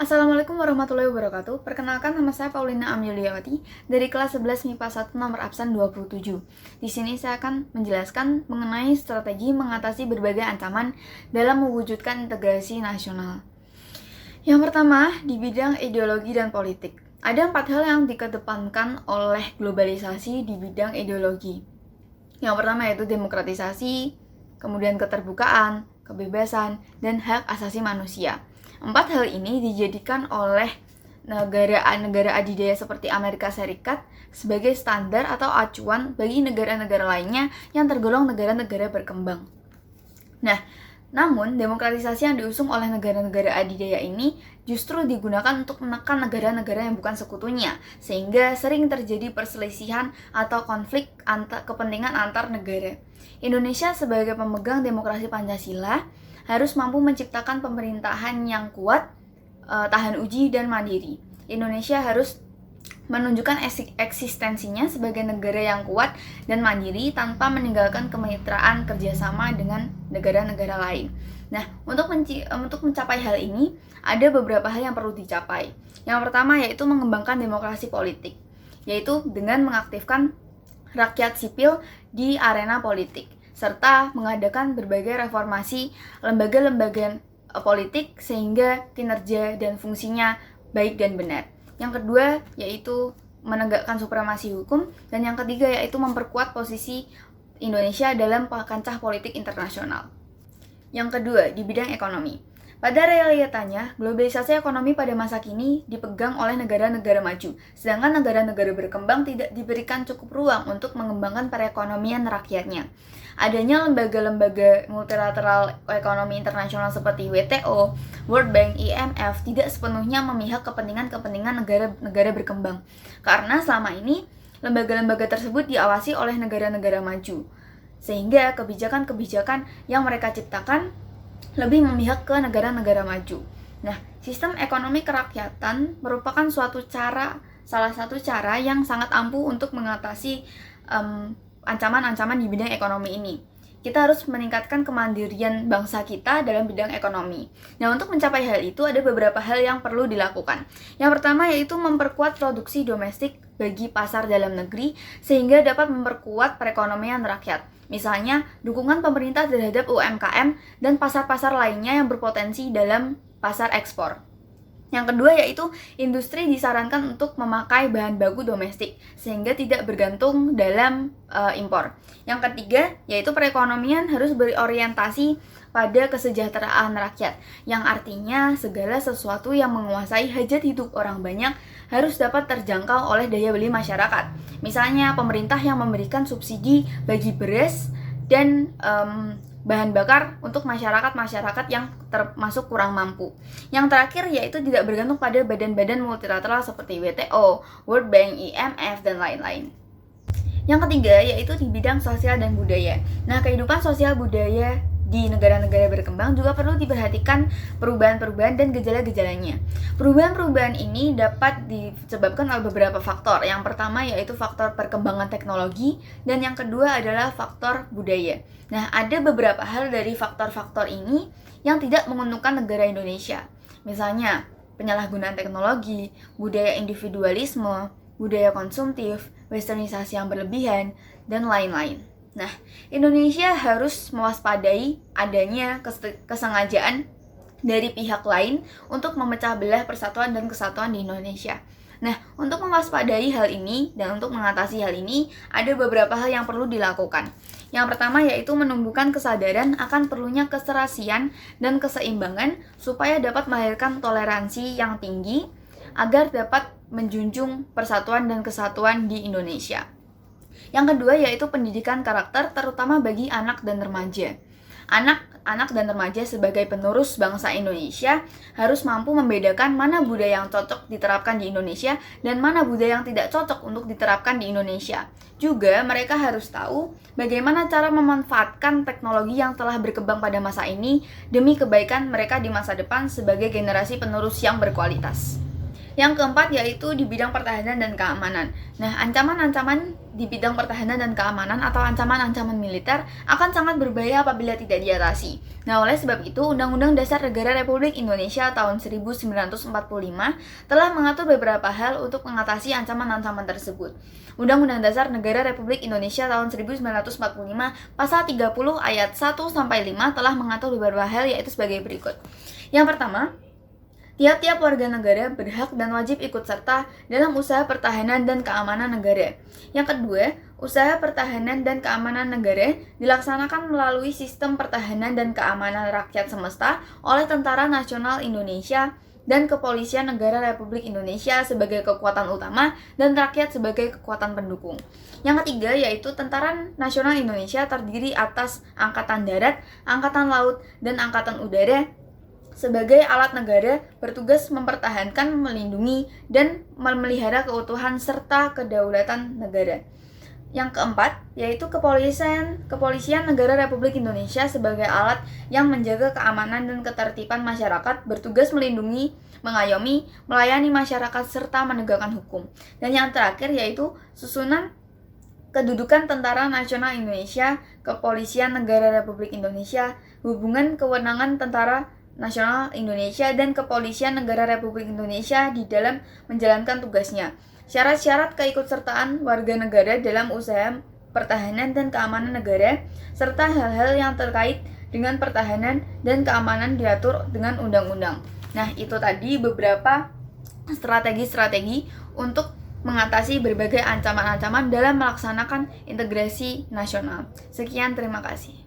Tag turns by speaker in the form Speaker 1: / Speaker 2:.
Speaker 1: Assalamualaikum warahmatullahi wabarakatuh. Perkenalkan, nama saya Paulina Amyuliawati dari kelas 11 MIPA 1 nomor absen 27. Di sini saya akan menjelaskan mengenai strategi mengatasi berbagai ancaman dalam mewujudkan integrasi nasional. Yang pertama, di bidang ideologi dan politik. Ada 4 hal yang dikedepankan oleh globalisasi di bidang ideologi. Yang pertama yaitu demokratisasi, kemudian keterbukaan, kebebasan, dan hak asasi manusia. 4 hal ini dijadikan oleh negara adidaya seperti Amerika Serikat sebagai standar atau acuan bagi negara-negara lainnya yang tergolong negara-negara berkembang. Nah, namun demokratisasi yang diusung oleh negara-negara adidaya ini justru digunakan untuk menekan negara-negara yang bukan sekutunya, sehingga sering terjadi perselisihan atau konflik kepentingan antar negara. Indonesia sebagai pemegang demokrasi Pancasila harus mampu menciptakan pemerintahan yang kuat, tahan uji, dan mandiri. Indonesia harus menunjukkan eksistensinya sebagai negara yang kuat dan mandiri tanpa meninggalkan kemitraan kerjasama dengan negara-negara lain. Nah, untuk mencapai hal ini, ada beberapa hal yang perlu dicapai. Yang pertama yaitu mengembangkan demokrasi politik, yaitu dengan mengaktifkan rakyat sipil di arena politik, serta mengadakan berbagai reformasi lembaga-lembaga politik sehingga kinerja dan fungsinya baik dan benar. Yang kedua yaitu menegakkan supremasi hukum, dan yang ketiga yaitu memperkuat posisi Indonesia dalam kancah politik internasional. Yang kedua, di bidang ekonomi. Pada realitanya, globalisasi ekonomi pada masa kini dipegang oleh negara-negara maju, sedangkan negara-negara berkembang tidak diberikan cukup ruang untuk mengembangkan perekonomian rakyatnya. Adanya lembaga-lembaga multilateral ekonomi internasional seperti WTO, World Bank, IMF tidak sepenuhnya memihak kepentingan negara-negara berkembang, karena selama ini lembaga-lembaga tersebut diawasi oleh negara-negara maju, sehingga kebijakan-kebijakan yang mereka ciptakan lebih memihak ke negara-negara maju. Nah, sistem ekonomi kerakyatan merupakan salah satu cara yang sangat ampuh untuk mengatasi ancaman-ancaman di bidang ekonomi ini. Kita harus meningkatkan kemandirian bangsa kita dalam bidang ekonomi. Nah, untuk mencapai hal itu ada beberapa hal yang perlu dilakukan. Yang pertama yaitu memperkuat produksi domestik bagi pasar dalam negeri sehingga dapat memperkuat perekonomian rakyat. Misalnya, dukungan pemerintah terhadap UMKM dan pasar-pasar lainnya yang berpotensi dalam pasar ekspor. Yang kedua yaitu industri disarankan untuk memakai bahan baku domestik sehingga tidak bergantung dalam impor. Yang ketiga yaitu perekonomian harus berorientasi pada kesejahteraan rakyat, yang artinya segala sesuatu yang menguasai hajat hidup orang banyak harus dapat terjangkau oleh daya beli masyarakat. Misalnya pemerintah yang memberikan subsidi bagi beras dan bahan bakar untuk masyarakat yang termasuk kurang mampu. Yang terakhir yaitu tidak bergantung pada badan-badan multilateral seperti WTO, World Bank, IMF, dan lain-lain. Yang ketiga yaitu di bidang sosial dan budaya. Nah, kehidupan sosial budaya di negara-negara berkembang juga perlu diperhatikan perubahan-perubahan dan gejala-gejalanya. Perubahan-perubahan ini dapat disebabkan oleh beberapa faktor. Yang pertama yaitu faktor perkembangan teknologi, dan yang kedua adalah faktor budaya. Nah, ada beberapa hal dari faktor-faktor ini yang tidak menguntungkan negara Indonesia. Misalnya, penyalahgunaan teknologi, budaya individualisme, budaya konsumtif, westernisasi yang berlebihan, dan lain-lain. Nah, Indonesia harus mewaspadai adanya kesengajaan dari pihak lain untuk memecah belah persatuan dan kesatuan di Indonesia. Nah, untuk mewaspadai hal ini dan untuk mengatasi hal ini, ada beberapa hal yang perlu dilakukan. Yang pertama yaitu menumbuhkan kesadaran akan perlunya keserasian dan keseimbangan supaya dapat melahirkan toleransi yang tinggi agar dapat menjunjung persatuan dan kesatuan di Indonesia. Yang kedua yaitu pendidikan karakter terutama bagi anak dan remaja. Anak dan remaja sebagai penerus bangsa Indonesia harus mampu membedakan mana budaya yang cocok diterapkan di Indonesia dan mana budaya yang tidak cocok untuk diterapkan di Indonesia. Juga mereka harus tahu bagaimana cara memanfaatkan teknologi yang telah berkembang pada masa ini demi kebaikan mereka di masa depan sebagai generasi penerus yang berkualitas. Yang keempat yaitu di bidang pertahanan dan keamanan. Nah, ancaman-ancaman di bidang pertahanan dan keamanan atau ancaman-ancaman militer akan sangat berbahaya apabila tidak diatasi. Nah, oleh sebab itu, Undang-Undang Dasar Negara Republik Indonesia tahun 1945 telah mengatur beberapa hal untuk mengatasi ancaman-ancaman tersebut. Undang-Undang Dasar Negara Republik Indonesia tahun 1945 pasal 30 ayat 1-5 telah mengatur beberapa hal, yaitu sebagai berikut. Yang pertama, tiap-tiap warga negara berhak dan wajib ikut serta dalam usaha pertahanan dan keamanan negara. Yang kedua, usaha pertahanan dan keamanan negara dilaksanakan melalui sistem pertahanan dan keamanan rakyat semesta oleh Tentara Nasional Indonesia dan Kepolisian Negara Republik Indonesia sebagai kekuatan utama dan rakyat sebagai kekuatan pendukung. Yang ketiga yaitu Tentara Nasional Indonesia terdiri atas Angkatan Darat, Angkatan Laut, dan Angkatan Udara sebagai alat negara bertugas mempertahankan, melindungi, dan memelihara keutuhan serta kedaulatan negara. Yang keempat, yaitu Kepolisian Negara Republik Indonesia sebagai alat yang menjaga keamanan dan ketertiban masyarakat, bertugas melindungi, mengayomi, melayani masyarakat, serta menegakkan hukum. Dan yang terakhir yaitu susunan kedudukan Tentara Nasional Indonesia, Kepolisian Negara Republik Indonesia, hubungan kewenangan Tentara Nasional Indonesia dan Kepolisian Negara Republik Indonesia di dalam menjalankan tugasnya. Syarat-syarat keikutsertaan warga negara dalam usaha pertahanan dan keamanan negara, serta hal-hal yang terkait dengan pertahanan dan keamanan diatur dengan undang-undang. Nah, itu tadi beberapa strategi-strategi untuk mengatasi berbagai ancaman-ancaman dalam melaksanakan integrasi nasional. Sekian, terima kasih.